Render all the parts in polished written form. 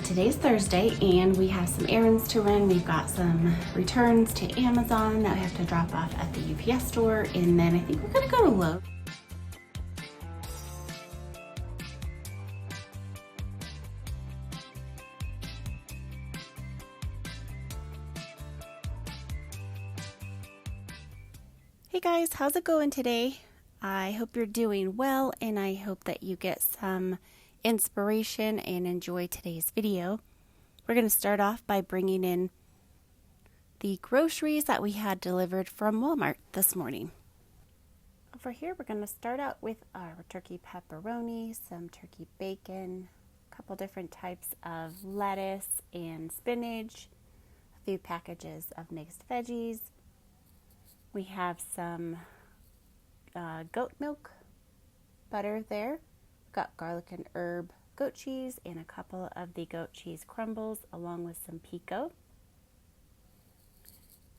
today's Thursday and we have some errands to run. We've got some returns to Amazon that we have to drop off at the UPS store, and then I think we're gonna go to Lowe's. Hey guys, how's it going today? I hope you're doing well, and I hope that you get some inspiration and enjoy today's video. We're going to start off by bringing in the groceries that we had delivered from Walmart this morning. Over here, we're going to start out with our turkey pepperoni, some turkey bacon, a couple different types of lettuce and spinach, a few packages of mixed veggies. We have some goat milk, butter there. Got garlic and herb goat cheese and a couple of the goat cheese crumbles along with some pico.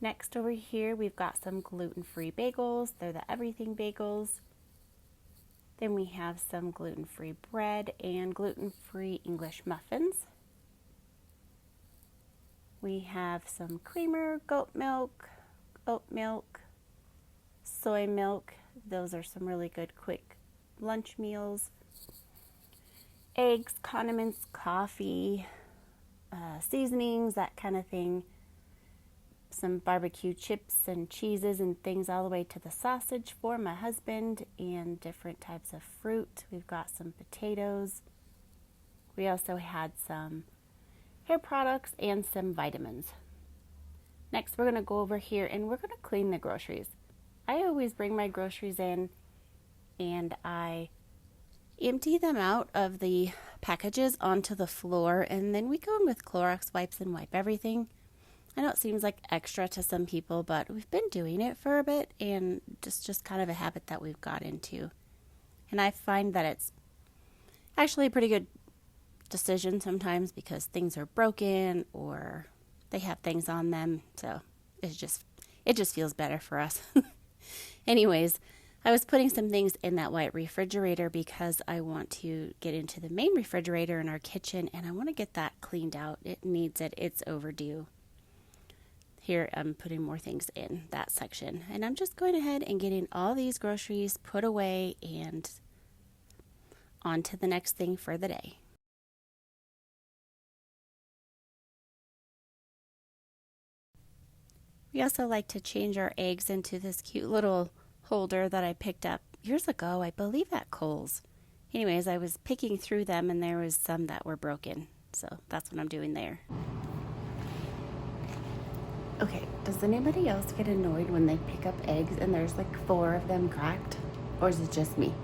Next over here we've got some gluten-free bagels. They're the everything bagels. Then we have some gluten-free bread and gluten-free English muffins. We have some creamer, goat milk, oat milk, soy milk. Those are some really good quick lunch meals. Eggs, condiments, coffee, seasonings, that kind of thing. Some barbecue chips and cheeses and things all the way to the sausage for my husband, and different types of fruit. We've got some potatoes. We also had some hair products and some vitamins. Next, we're going to go over here and we're going to clean the groceries. I always bring my groceries in and I empty them out of the packages onto the floor, and then we go in with Clorox wipes and wipe everything. I know it seems like extra to some people, but we've been doing it for a bit, and just kind of a habit that we've got into. And I find that it's actually a pretty good decision sometimes because things are broken or they have things on them, so it just feels better for us. Anyways, I was putting some things in that white refrigerator because I want to get into the main refrigerator in our kitchen, and I want to get that cleaned out. It needs it. It's overdue. Here I'm putting more things in that section, and I'm just going ahead and getting all these groceries put away and on to the next thing for the day. We also like to change our eggs into this cute little holder that I picked up years ago, I believe at Kohl's. Anyways, I was picking through them and there was some that were broken, so that's what I'm doing there. Okay, does anybody else get annoyed when they pick up eggs and there's like 4 of them cracked? Or is it just me?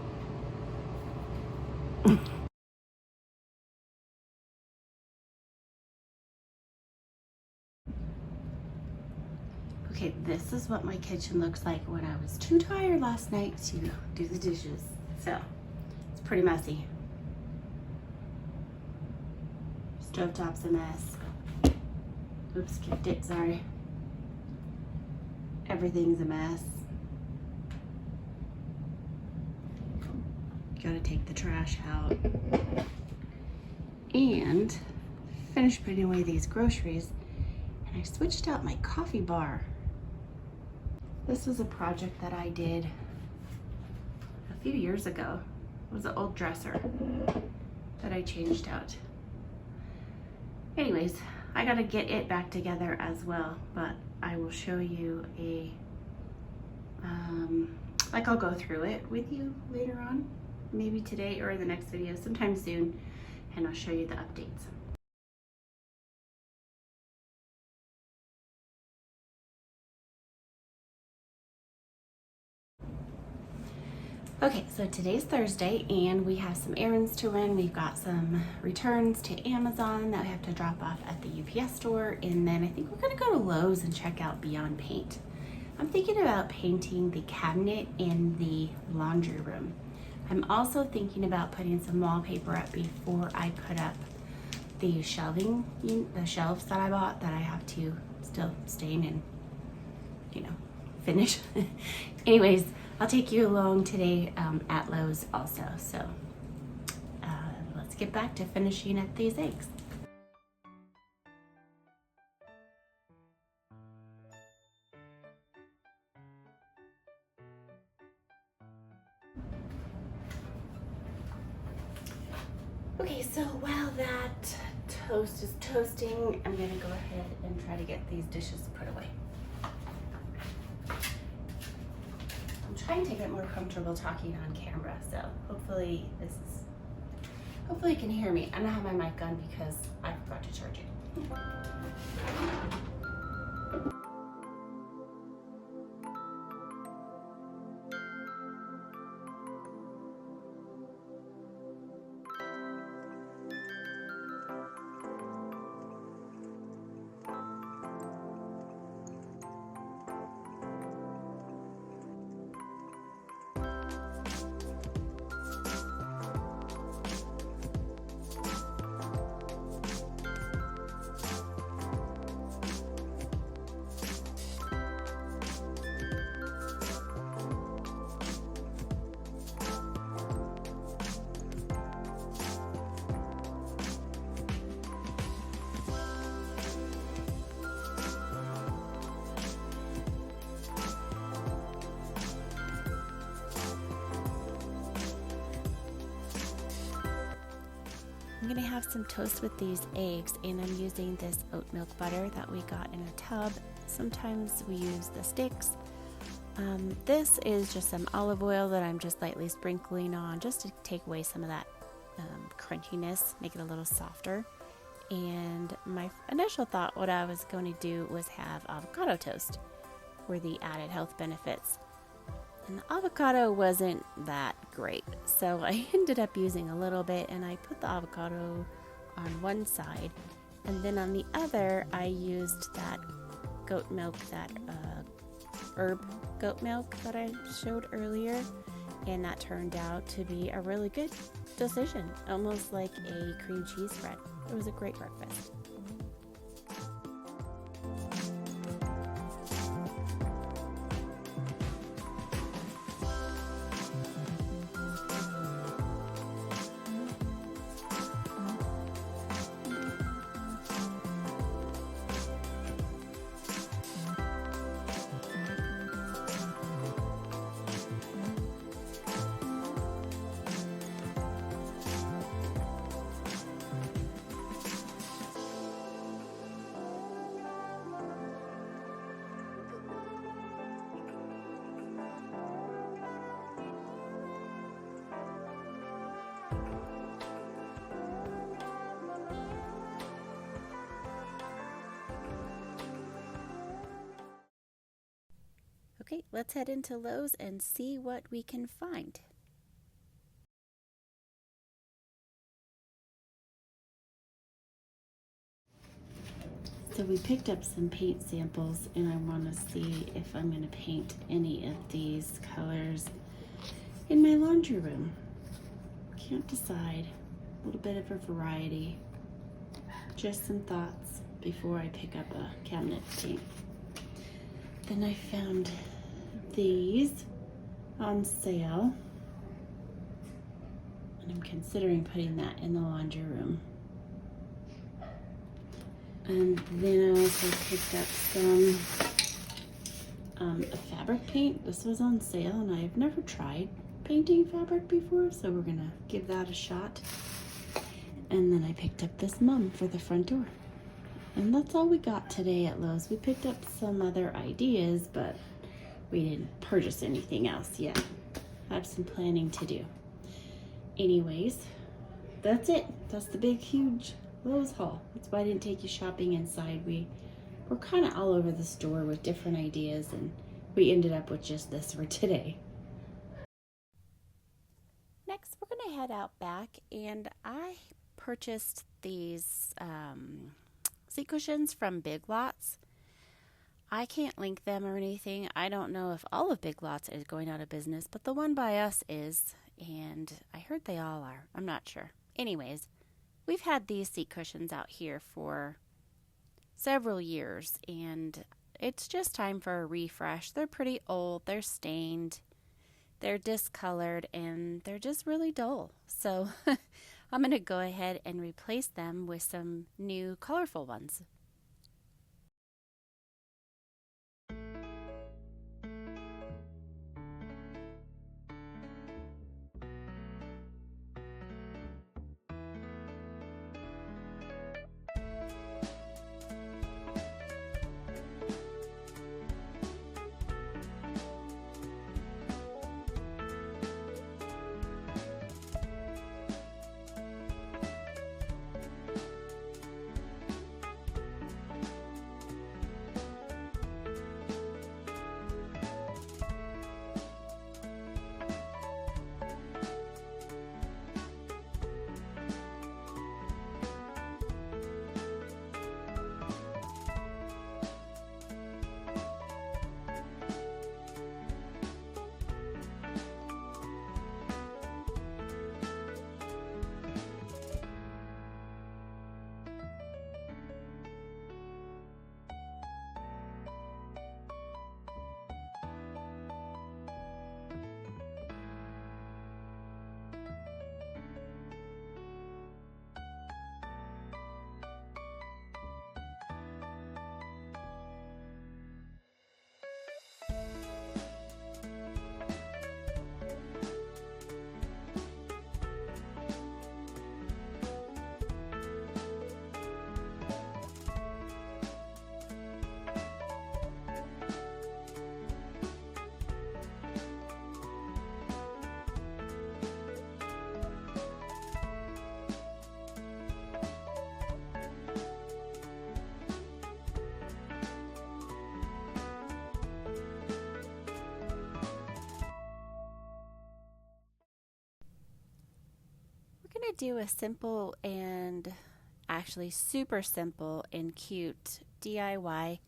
Okay, this is what my kitchen looks like when I was too tired last night to do the dishes. So, it's pretty messy. Stovetop's a mess. Oops, kicked it, sorry. Everything's a mess. Gotta take the trash out. And finished putting away these groceries, and I switched out my coffee bar. This was a project that I did a few years ago. It was an old dresser that I changed out. Anyways, I gotta get it back together as well, but I will show you a, like I'll go through it with you later on, maybe today or in the next video, sometime soon, and I'll show you the updates. Okay, so today's Thursday and we have some errands to run. We've got some returns to Amazon that we have to drop off at the UPS store, and then I think we're gonna go to Lowe's and check out Beyond Paint. I'm thinking about painting the cabinet in the laundry room. I'm also thinking about putting some wallpaper up before I put up the shelving, the shelves that I bought that I have to still stain and, finish. Anyways, I'll take you along today at Lowe's also. So let's get back to finishing up these eggs. Okay, so while that toast is toasting, I'm gonna go ahead and try to get these dishes put away. I'm trying to get more comfortable talking on camera, so hopefully you can hear me. I don't have my mic on because I forgot to charge it. I'm gonna have some toast with these eggs, and I'm using this oat milk butter that we got in a tub. Sometimes we use the sticks. This is just some olive oil that I'm just lightly sprinkling on just to take away some of that crunchiness, make it a little softer. And my initial thought, what I was going to do was have avocado toast for the added health benefits. And the avocado wasn't that great, so I ended up using a little bit, and I put the avocado on one side, and then on the other I used that goat milk, that herb goat milk that I showed earlier, and that turned out to be a really good decision, almost like a cream cheese spread. It was a great breakfast. Okay, let's head into Lowe's and see what we can find. So we picked up some paint samples, and I want to see if I'm going to paint any of these colors in my laundry room. Can't decide. A little bit of a variety. Just some thoughts before I pick up a cabinet paint. Then I found these on sale, and I'm considering putting that in the laundry room. And then I also picked up some a fabric paint. This was on sale, and I've never tried painting fabric before, so we're gonna give that a shot. And then I picked up this mum for the front door. And that's all we got today at Lowe's. We picked up some other ideas, but we didn't purchase anything else yet. I have some planning to do. Anyways, that's it. That's the big, huge Lowe's haul. That's why I didn't take you shopping inside. We were kind of all over the store with different ideas, and we ended up with just this for today. Next, we're going to head out back, and I purchased these seat cushions from Big Lots. I can't link them or anything. I don't know if all of Big Lots is going out of business, but the one by us is, and I heard they all are. I'm not sure. Anyways, we've had these seat cushions out here for several years, and it's just time for a refresh. They're pretty old, they're stained, they're discolored, and they're just really dull. So I'm going to go ahead and replace them with some new colorful ones. to do a simple and actually super simple and cute DIY.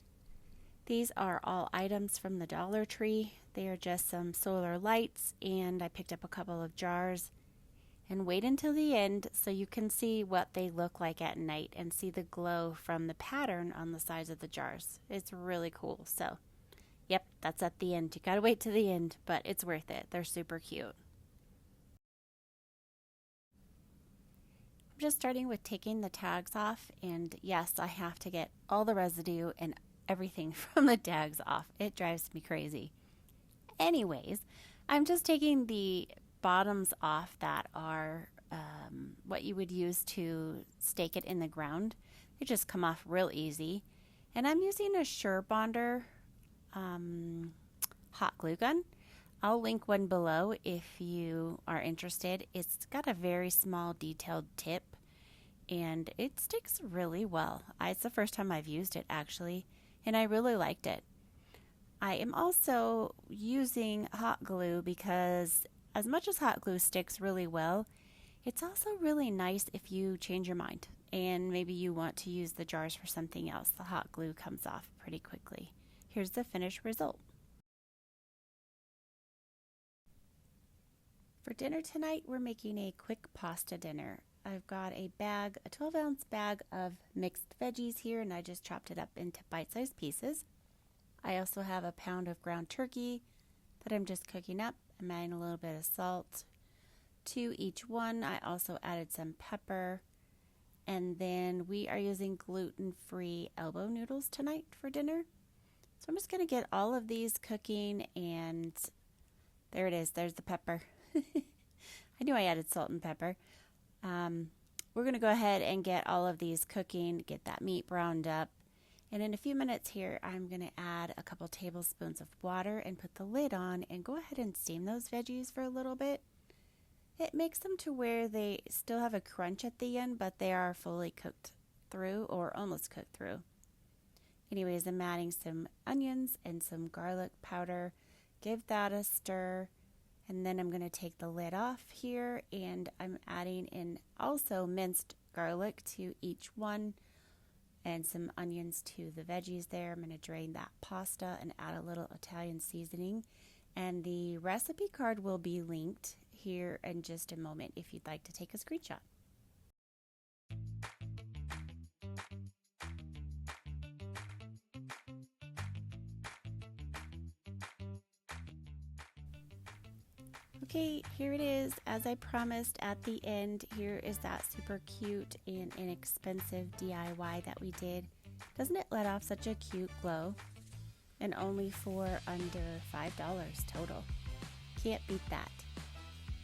These are all items from the Dollar Tree. They are just some solar lights, and I picked up a couple of jars. And wait until the end so you can see what they look like at night and see the glow from the pattern on the sides of the jars. It's really cool. So, yep, that's at the end. You gotta wait to the end, but it's worth it. They're super cute. I'm just starting with taking the tags off, and yes, I have to get all the residue and everything from the tags off. It drives me crazy. Anyways, I'm just taking the bottoms off that are what you would use to stake it in the ground. They just come off real easy. And I'm using a Sure Bonder hot glue gun. I'll link one below if you are interested. It's got a very small detailed tip and it sticks really well. It's the first time I've used it actually, and I really liked it. I am also using hot glue because as much as hot glue sticks really well, it's also really nice if you change your mind and maybe you want to use the jars for something else. The hot glue comes off pretty quickly. Here's the finished result. For dinner tonight, we're making a quick pasta dinner. I've got a 12-ounce bag of mixed veggies here, and I just chopped it up into bite-sized pieces. I also have a pound of ground turkey that I'm just cooking up. I'm adding a little bit of salt to each one. I also added some pepper. And then we are using gluten-free elbow noodles tonight for dinner. So I'm just going to get all of these cooking, and there it is. There's the pepper. I knew I added salt and pepper. We're going to go ahead and get all of these cooking, get that meat browned up. And in a few minutes here, I'm going to add a couple tablespoons of water and put the lid on and go ahead and steam those veggies for a little bit. It makes them to where they still have a crunch at the end, but they are fully cooked through or almost cooked through. Anyways, I'm adding some onions and some garlic powder. Give that a stir. And then I'm going to take the lid off here, and I'm adding in also minced garlic to each one and some onions to the veggies there. I'm going to drain that pasta and add a little Italian seasoning. And the recipe card will be linked here in just a moment if you'd like to take a screenshot. Okay, here it is. As I promised at the end, here is that super cute and inexpensive DIY that we did. Doesn't it let off such a cute glow? And only for under $5 total. Can't beat that.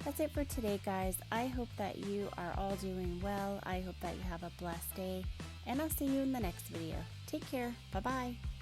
That's it for today, guys. I hope that you are all doing well. I hope that you have a blessed day, and I'll see you in the next video. Take care. Bye-bye.